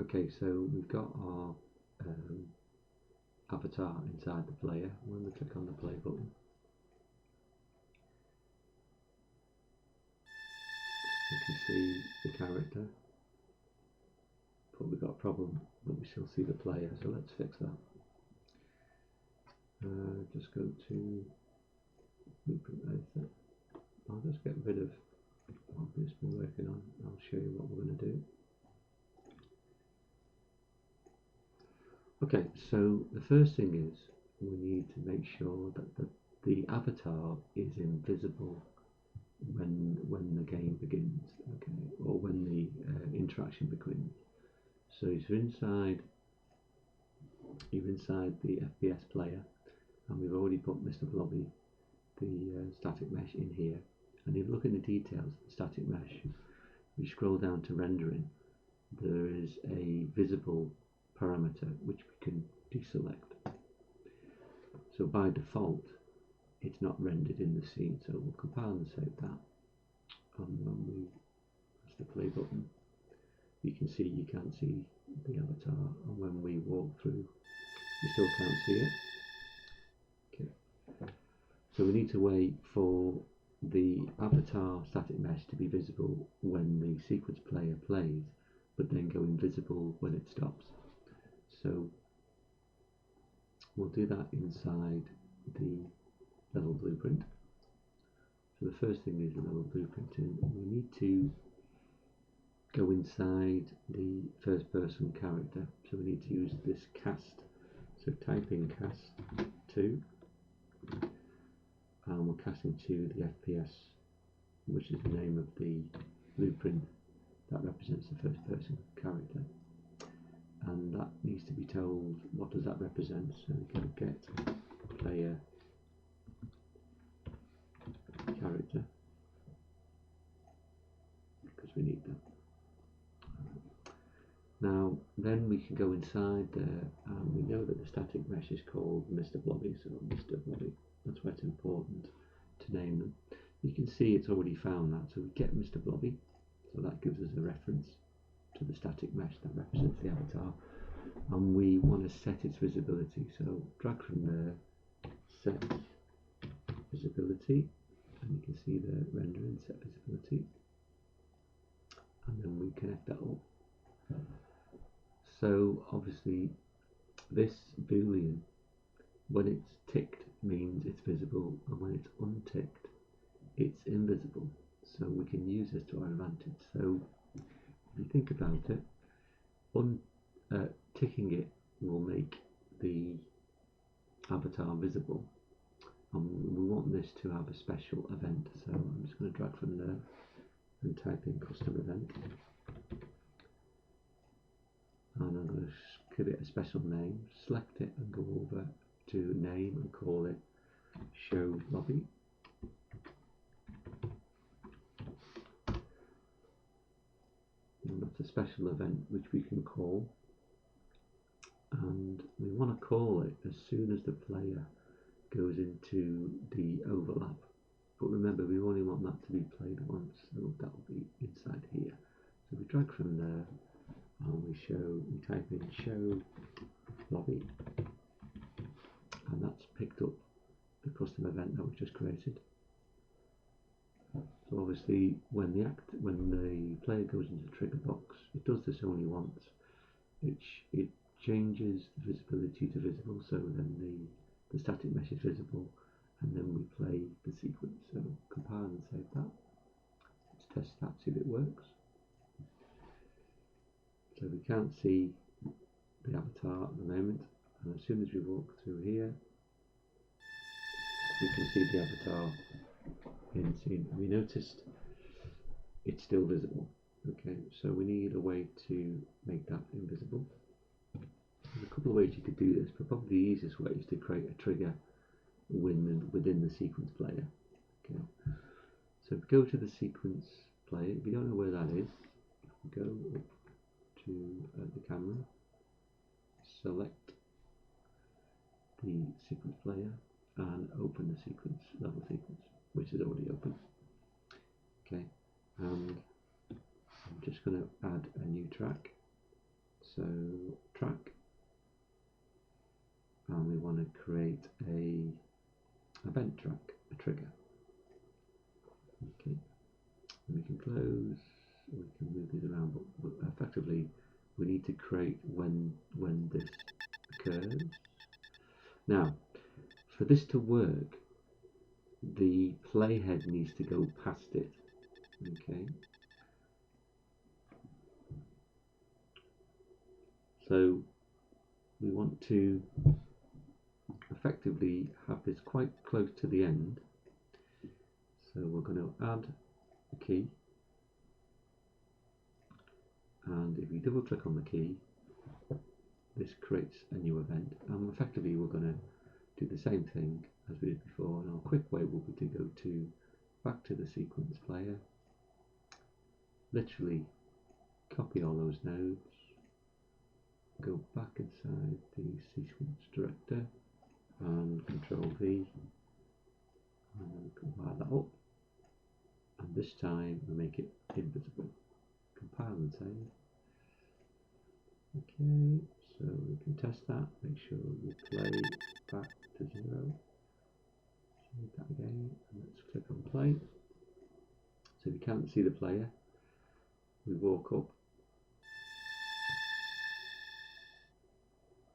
Okay, so we've got our avatar inside the player. When we click on the play button, we can see the character, but we've got a problem that we still see the player, so let's fix that. Just go to Blueprint Editor. I'll just get rid of what we've just been working on. I'll show you what we're going to do. Okay, so the first thing is we need to make sure that the avatar is invisible when the game begins, okay, or when the interaction begins. So you're inside the FPS player, and we've already put Mr. Blobby, the static mesh, in here. And if you look in the details of the static mesh, we scroll down to rendering, there is a visible parameter which we can deselect. So by default, it's not rendered in the scene, so we'll compile and save that. And when we press the play button, you can see you can't see the avatar, and when we walk through, you still can't see it. Okay. So we need to wait for the avatar static mesh to be visible when the sequence player plays, but then go invisible when it stops. So we'll do that inside the level blueprint. So the first thing is the level blueprint, and we need to go inside the first person character. So we need to use this cast. So type in cast 2, and we're casting to the FPS, which is the name of the blueprint that represents the first person character. And that needs to be told what does that represent. So we go get player character, because we need that. Now then we can go inside there, and we know that the static mesh is called Mr. Blobby, so Mr. Blobby, that's why it's important to name them. You can see it's already found that, so we get Mr. Blobby, so that gives us a reference to the static mesh that represents the avatar, and we want to set its visibility, so drag from there, set visibility, and you can see the rendering set visibility, and then we connect that up. So obviously this boolean, when it's ticked, means it's visible, and when it's unticked, it's invisible. So we can use this to our advantage. So if you think about it, ticking it will make the avatar visible, and we want this to have a special event. So I'm just going to drag from there and type in custom event, and I'm going to give it a special name, select it and go over to name and call it show lobby. And that's a special event which we can call, and we want to call it as soon as the player goes into the overlap. But remember, we only want that to be played once, so that will be inside here. So we drag from there, and we type in show lobby, and that's picked up the custom event that we just created. So obviously when the player goes into the trigger box, it does this only once. It changes the visibility to visible, so then the static mesh is visible, and then we play the sequence. So compile and save that. Let's test that, see if it works. So we can't see the avatar at the moment, and as soon as we walk through here, we can see the avatar in the scene. We noticed it's still visible. Okay, so we need a way to make that invisible. There's a couple of ways you could do this, but probably the easiest way is to create a trigger within the sequence player. Okay, so if we go to the sequence player, if you don't know where that is, go up to the camera, select the sequence player, and open the sequence, level sequence, which is already open. Okay, and I'm just going to add a new track. So track, and we want to create a event track, a trigger. Okay, and we can close, we can move these around, but effectively we need to create when this occurs. Now, for this to work, the playhead needs to go past it. Okay. So we want to effectively have this quite close to the end. So we're going to add a key. And if you double click on the key, this creates a new event. And effectively we're going to do the same thing as we did before. And our quick way will be to go back to the sequence player, literally copy all those nodes, go back inside the sequence director and Control V, and then compile that up, and this time we make it invisible. Compile and save. Okay, so we can test that, make sure we play back to 0. Save that again, and let's click on play. So if you can't see the player, we walk up,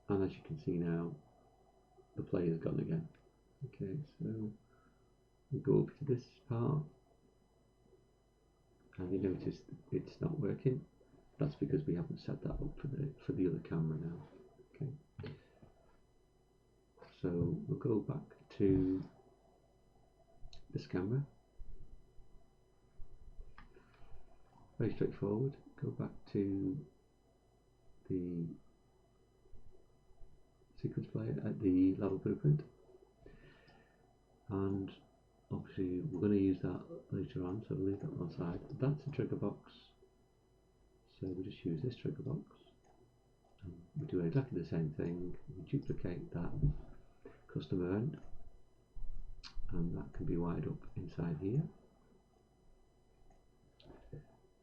and as you can see now, the player's gone again. Okay, so we go up to this part, and you notice it's not working. That's because we haven't set that up for the other camera now. Okay, so we'll go back to this camera. Very straightforward. Go back to the sequence player at the level blueprint, and obviously we're going to use that later on, so we'll leave that one side. That's a trigger box, so we just use this trigger box. And we do exactly the same thing. We duplicate that custom event, and that can be wired up inside here.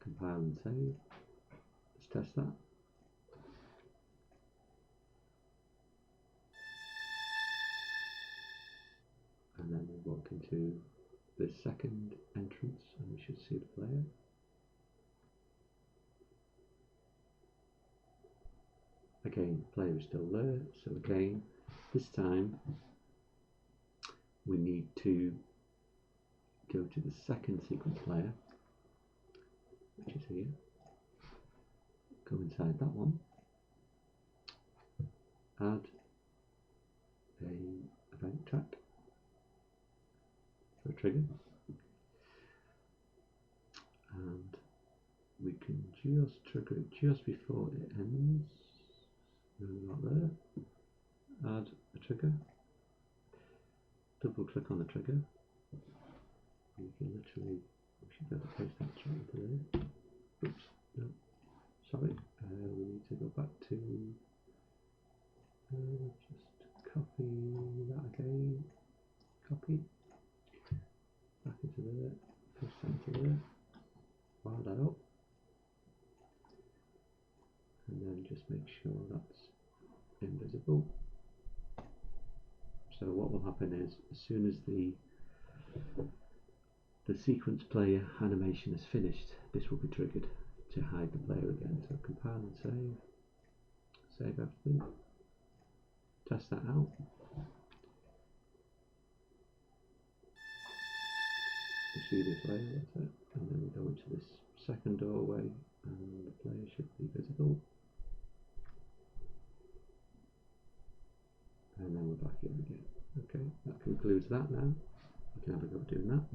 Compile and save. Let's test that. And then we walk into the second entrance, and we should see the player. Again, the player is still there, so again, this time we need to go to the second sequence player, which is here. Go inside that one, add a event track for a trigger, and we can just trigger it just before it ends. No, not there. Add a trigger, double click on the trigger, and you can literally, we should be able to place that straight into there. Oops, no, sorry, we need to go back to, just copy that again, copy, back into there, push that into there, wire that up, and then just make sure that's invisible. So what will happen is, as soon as the sequence player animation is finished, this will be triggered to hide the player again. So compile and save everything, test that out. We see the player, that's it, and then we go into this second doorway, and the player should be visible. And then we're back in again. Okay, that concludes that now. We can have a go at doing that.